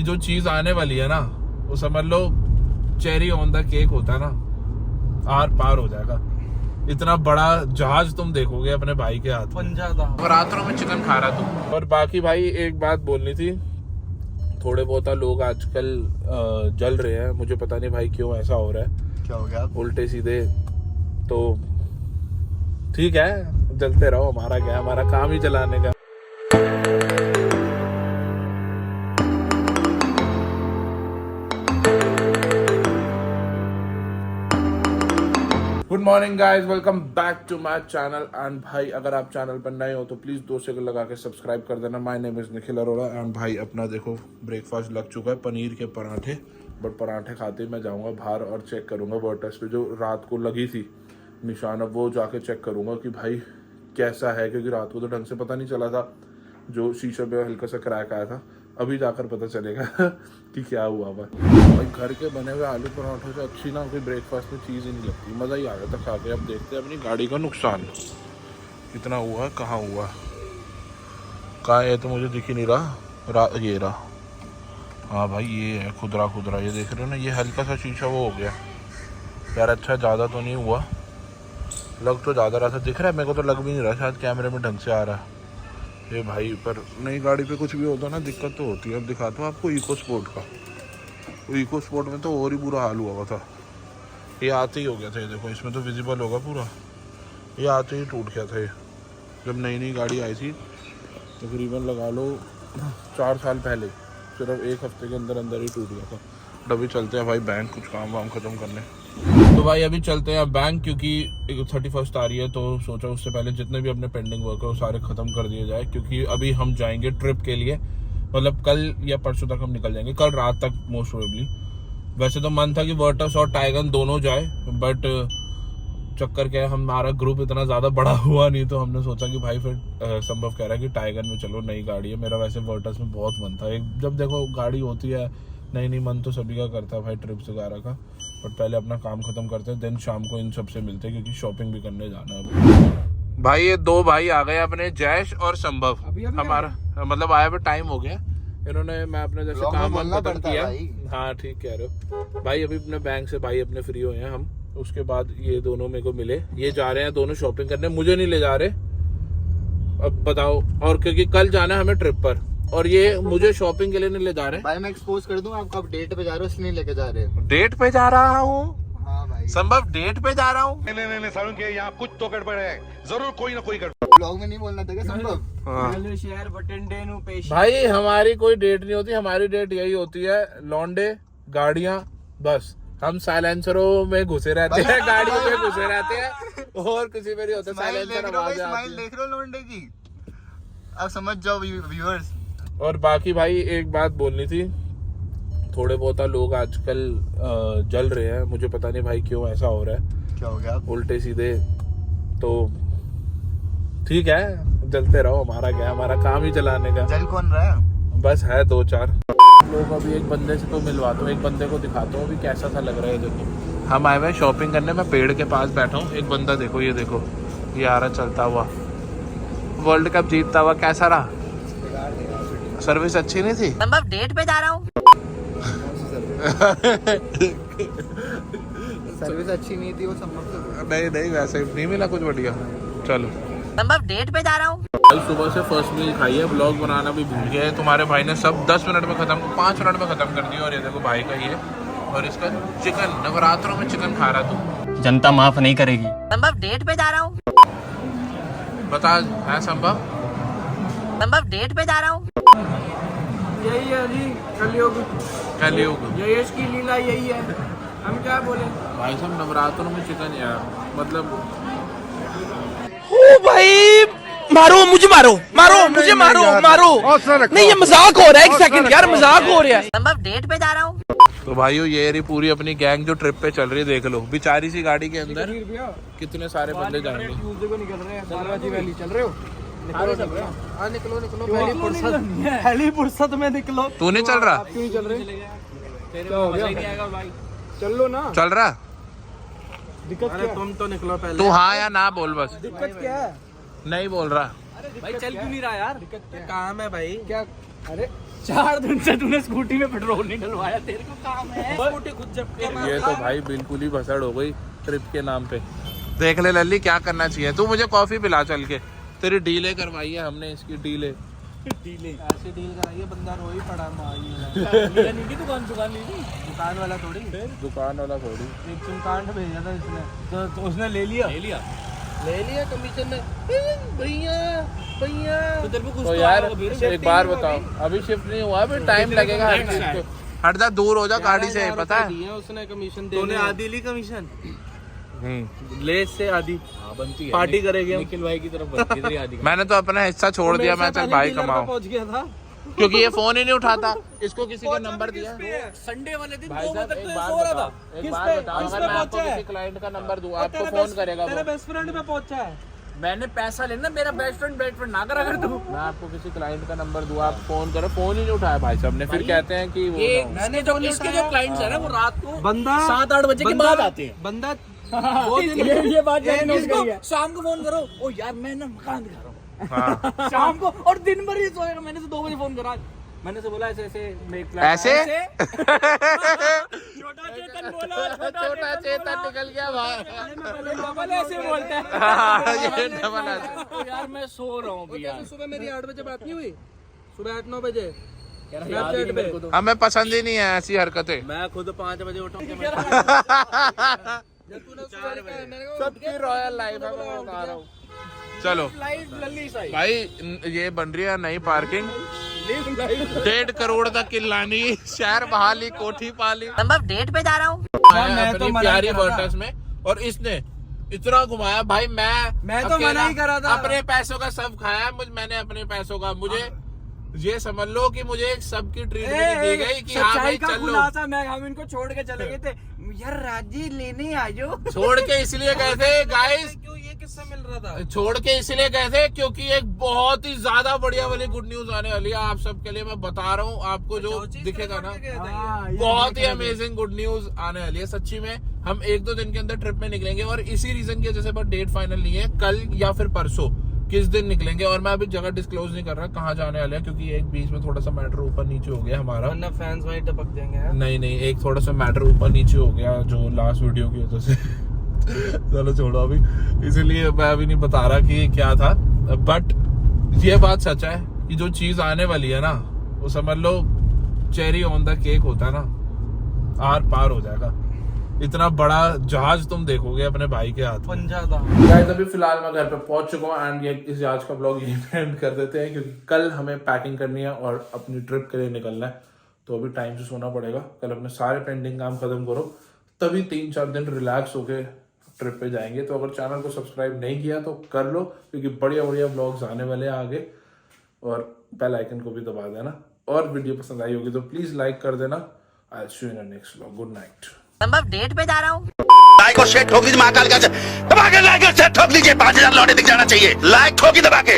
जो चीज आने वाली है ना वो समझ लो चेरी ऑन द केक होता है ना, आर पार हो जाएगा। इतना बड़ा जहाज तुम देखोगे अपने भाई के हाथ में। रातों में चिकन खा रहा तू। और बाकी भाई एक बात बोलनी थी, थोड़े बहुत लोग आजकल जल रहे हैं, मुझे पता नहीं भाई क्यों ऐसा हो रहा है। क्या हो गया? उल्टे सीधे। तो ठीक है, जलते रहो, हमारा क्या, हमारा काम ही जलाने का। Good morning guys, welcome back to my channel. And भाई अगर आप चैनल पर नए हो तो प्लीज़ 2 सेकंड लगा के सब्सक्राइब कर देना। My name is Nikhil Arora. And भाई अपना देखो ब्रेकफास्ट लग चुका है, पनीर के पराठे। बट पराठे खाते ही मैं जाऊंगा बाहर और चेक करूंगा वर्टस पे जो रात को लगी थी निशान, अब वो जाके चेक करूंगा कि भाई कैसा है, क्योंकि रात को तो ढंग से पता नहीं चला था, जो शीशे पे हल्का सा क्रैक आया था। अभी जाकर पता चलेगा कि क्या हुआ भाई। घर के बने हुए आलू पराठों से अच्छी ना कोई ब्रेकफास्ट में चीज़ ही नहीं लगती, मज़ा ही आ गया था खा के। अब देखते हैं अपनी गाड़ी का नुकसान कितना हुआ, कहाँ हुआ, कहाँ है तो मुझे दिख ही नहीं रहा। ये रहा, हाँ भाई ये है खुदरा, ये देख रहे हो ना, ये हल्का सा शीशा वो हो गया यार। अच्छा ज़्यादा तो नहीं हुआ, लग तो ज़्यादा रहा था, दिख रहा है मेरे को तो लग भी नहीं रहा, शायद कैमरे में ढंग से आ रहा है ये भाई। पर नई गाड़ी पे कुछ भी होता ना दिक्कत तो होती है। अब दिखाता हूँ आपको इको स्पोर्ट का। इको स्पोर्ट में तो और ही बुरा हाल हुआ था, ये आते ही हो गया था। ये देखो इसमें तो विजिबल होगा पूरा, ये आते ही टूट गया था। ये जब नई गाड़ी आई थी तकरीबन लगा लो 4 साल पहले, सिर्फ 1 हफ्ते के अंदर ही टूट गया था। अभी चलते हैं भाई बैंक, कुछ काम वाम खत्म करने। तो भाई अभी चलते हैं बैंक, क्योंकि 31 आ रही है, तो सोचा उससे पहले जितने भी अपने पेंडिंग वर्क है वो सारे खत्म कर दिए जाए, क्योंकि अभी हम जाएंगे ट्रिप के लिए। मतलब कल या परसों तक हम निकल जाएंगे, कल रात तक मोस्ट प्रोबेबली। वैसे तो मन था कि वर्टस और टाइगन दोनों जाए, बट चक्कर क्या है, हमारा ग्रुप इतना ज़्यादा बड़ा हुआ नहीं, तो हमने सोचा कि भाई फिर संभव कह रहा है कि टाइगन में चलो, नई गाड़ी है। मेरा वैसे वर्टस में बहुत मन था, एक जब देखो गाड़ी होती है नहीं मन तो सभी का करता है भाई ट्रिप्स वगैरह का। बट पहले अपना काम खत्म करते हैं, दिन शाम को इन सबसे मिलते हैं, क्योंकि शॉपिंग भी करने जाना है भाई। ये 2 भाई आ गए अपने, जैश और संभव। हमारा मतलब आया हुआ टाइम हो गया, इन्होंने मैं अपने जैसे काम खत्म किया। हाँ ठीक कह रहे हो भाई। अभी अपने बैंक से भाई अपने फ्री हुए हैं हम, उसके बाद ये दोनों मेरे को मिले, ये जा रहे हैं दोनों शॉपिंग करने, मुझे नहीं ले जा रहे। अब बताओ, और क्योंकि कल जाना है हमें ट्रिप पर, और ये मुझे शॉपिंग के लिए नहीं ले जा रहे भाई। मैं एक्सपोज कर दूं आपको, आप डेट पे जा रहे हो इसलिए लेके जा रहे हो। डेट पे जा रहा हूँ? हाँ भाई संभव डेट पे जा रहा हूँ। नहीं सारुण के यहाँ कुछ तो गड़बड़ है, जरूर कोई ना कोई गड़बड़। ब्लॉग में नहीं बोलना था क्या संभव? भाई हमारी कोई डेट नहीं होती, हमारी डेट यही होती है लौंडे गाड़ियाँ, बस हम साइलेंसरों में घुसे रहते हैं, गाड़ियों में घुसे रहते हैं, और किसी में नहीं होता साइलेंसर आवाज आती है। देख रहे हो लौंडे की, आप समझ जाओ व्यूअर्स। और बाकी भाई एक बात बोलनी थी, थोड़े बहुत लोग आजकल जल रहे हैं, मुझे पता नहीं भाई क्यों ऐसा हो रहा है। क्या हो गया? उल्टे सीधे। तो ठीक है, जलते रहो, हमारा क्या, हमारा काम ही जलाने का। जल कौन रहा है? बस है 2-4 लोग। अभी एक बंदे से तो मिलवाता हूँ, एक बंदे को दिखाता हूँ अभी कैसा सा लग रहा है। देखो हम आए हुए शॉपिंग करने, मैं पेड़ के पास बैठा हूँ, एक बंदा देखो, ये देखो ये आ रहा चलता हुआ, वर्ल्ड कप जीतता हुआ। कैसा रहा? सर्विस अच्छी नहीं थी? संभव डेट पे जा रहा हूँ। सर्विस अच्छी नहीं थी वो संभव। नहीं वैसे नहीं मिला कुछ बढ़िया। चलो संभव डेट पे जा रहा हूँ। कल सुबह से फर्स्ट मील खाई है, ब्लॉग बनाना भी भूल गया है। तुम्हारे भाई ने सब 10 मिनट में खत्म, 5 मिनट में खत्म कर दिया। और ये देखो भाई का ये, और इसका चिकन, नवरात्रों में चिकन खा रहा तू। जनता माफ नहीं करेगी। संभव डेट पे जा रहा हूँ। बता है संभव? संभव डेट पे जा रहा हूँ। यही है जी कलयुग, यही इसकी लीला, यही है, हम क्या बोले भाई साहब। नवरात्रों में चिकन यार, मतलब ओ भाई, मारो मुझे, मारो मुझे, मारो नहीं, ये मजाक हो रहा है, 1 सेकंड यार, मजाक हो रहा है। संभव डेट पे जा रहा हूँ। तो भाइयों ये रही पूरी अपनी गैंग जो ट्रिप पे चल रही है, देख लो बेचारी सी गाड़ी के अंदर कितने सारे बंदे जाएंगे। ट्यूसडे को निकल रहे हैं, बालाजी वैली चल रहे हो? निकलो पहली फुर्सत में निकलो। तू नहीं चल रहा? क्यों नहीं चल रहे? क्या हो गया? चल लो ना। चल रहा? दिक्कत क्या? तुम तो निकलो पहले। तू हाँ या ना बोल बस। दिक्कत क्या है? नहीं बोल रहा भाई, चल क्यों नहीं रहा यार? दिक्कत क्या? काम है भाई। क्या? अरे 4 दिन से तूने स्कूटी में पेट्रोल नहीं डलवाया, तेरे को काम है स्कूटी खुद जब ये तो भाई बिल्कुल ही भसड़ हो गई ट्रिप के नाम पे। देख ले लल्ली क्या करना चाहिए, तू मुझे कॉफी पिला चल के, तेरी डीले करवाई है हमने, इसकी डीले ऐसे डील कराइए, बंदा रो ही पड़ा नहीं की दुकान ली थी, दुकान वाला थोड़ी, दुकान वाला थोड़ी, एक चिमकांड भेजा था इसने, तो उसने ले लिया कमीशन में। भैया तो तेरे को कुछ तो यार एक बार बताओ, अभी शिफ्ट नहीं हुआ, अभी टाइम लगेगा हर चीज को। हट जा, दूर हो जा गाड़ी से, पता है उसने कमीशन तूने आधी ली कमीशन, ले से आधी बनती है, पार्टी करेगी हम। निखिल भाई की तरफ बनती है आधी। मैंने तो अपना हिस्सा छोड़ दिया, मैं चल भाई कमाऊं, पहुंच गया था क्योंकि ये फोन ही नहीं उठाता। इसको किसी का नंबर दिया संडे वाले दिन भाई 2 साहब, बजे एक तक बात सो रहा था। बताओ, एक बात बताओ, अगर मैं आपको किसी क्लाइंट का नंबर दूं, आपको फोन करेगा तेरा वो? बेस्ट फ्रेंड पे पहुंचा है, मैंने पैसा लेना, मेरा बेस्ट फ्रेंड ना करा कर तू। मैं आपको किसी क्लाइंट का नंबर दूं, आप फोन करो, फोन ही नहीं उठाया भाई साहब ने, फिर कहते हैं कि वो मैंने जो इसके जो क्लाइंट्स है ना, वो रात को बंदा 7-8 बजे के बाद आते हैं, बंदा वो ये बात शाम को फोन करो, ओ यार मैं ना मकान दिखा रहा हूँ शाम को, और दिन भर ही सोएगा। मैंने तो 2 बजे फोन करा, मैंने से बोला ऐसे ऐसे छोटा चेतन बोला, छोटा चेतन निकल गया भाई, डबल ऐसे बोलते हैं ये डबल ऐसे। यार मैं सो रहा हूँ भैया, सुबह मेरी 8 बजे बात नहीं हुई, सुबह 8-9 बजे स्नैपचैट पे। हमें पसंद ही नहीं है ऐसी हरकतें, मैं खुद 5 बजे उठा सबकी रॉयल लाइफ है, मैं बता रहा हूँ। चलो भाई, ये बन रही है नई पार्किंग, 1.5 करोड़ तक की लानी, शहर बहाली, कोठी पाली, संभव डेट पे जा रहा हूँ। अपनी प्यारी वर्टस में, और इसने इतना घुमाया भाई, मैं तो मना ही करा था, अपने पैसों का सब खाया, मैंने अपने पैसों का, मुझे ये समझ लो कि मुझे सब की ट्रीटमेंट दी गई कि हाँ भाई चल लो। मैं हम इनको छोड़ के चले गए थे, यार राजी लेने आयो, छोड़ के इसलिए गए थे गाइस, क्यों ये किस्सा मिल रहा था, छोड़ के इसलिए गए थे क्योंकि एक बहुत ही ज्यादा बढ़िया वाली गुड न्यूज आने वाली है आप सबके लिए, मैं बता रहा हूँ आपको, जो दिखेगा ना, बहुत ही अमेजिंग गुड न्यूज आने वाली है सच्ची में। हम 1-2 दिन के अंदर ट्रिप में निकलेंगे, और इसी रीजन की वजह से पर डेट फाइनल नहीं है, कल या फिर परसों किस दिन निकलेंगे, और मैं अभी जगह डिस्क्लोज नहीं कर रहा कहाँ जाने वाले हैं, क्योंकि एक बीच में थोड़ा सा मैटर ऊपर नीचे हो गया हमारा, वरना फैंस वहीं टपक देंगे। नहीं एक थोड़ा सा मैटर ऊपर नीचे हो गया जो लास्ट वीडियो की वजह से चलो छोड़ो अभी, इसीलिए मैं अभी नहीं बता रहा कि क्या था, बट ये बात सच है कि जो चीज आने वाली है ना, वो समझ लो चेरी ऑन द केक होता है ना, आर पार हो जाएगा, इतना बड़ा जहाज तुम देखोगे अपने भाई के हाथ में। गाइस अभी फिलहाल मैं घर पे पहुंच चुका हूँ, एंड ये इस आज का ब्लॉग यहीं पे एंड कर देते हैं, क्योंकि कल हमें पैकिंग करनी है और अपनी ट्रिप के लिए निकलना है, तो अभी टाइम से सोना पड़ेगा। कल अपने सारे पेंडिंग काम खत्म करो, तभी 3-4 दिन रिलैक्स होके ट्रिप पे जाएंगे। तो अगर चैनल को सब्सक्राइब नहीं किया तो कर लो, क्योंकि बढ़िया बढ़िया ब्लॉग्स आने वाले हैं आगे, और बेल आइकन को भी दबा देना, और वीडियो पसंद आई होगी तो प्लीज लाइक कर देना। I will see you in the next vlog, good night. संभव डेट पे जा रहा हूँ। लाइक और शेयर ठोक दीजिए, महाकाल का दबा के लाइक और शेयर ठोक दीजिए, 5000 लौटे दिख जाना चाहिए, लाइक ठोकी दबा के।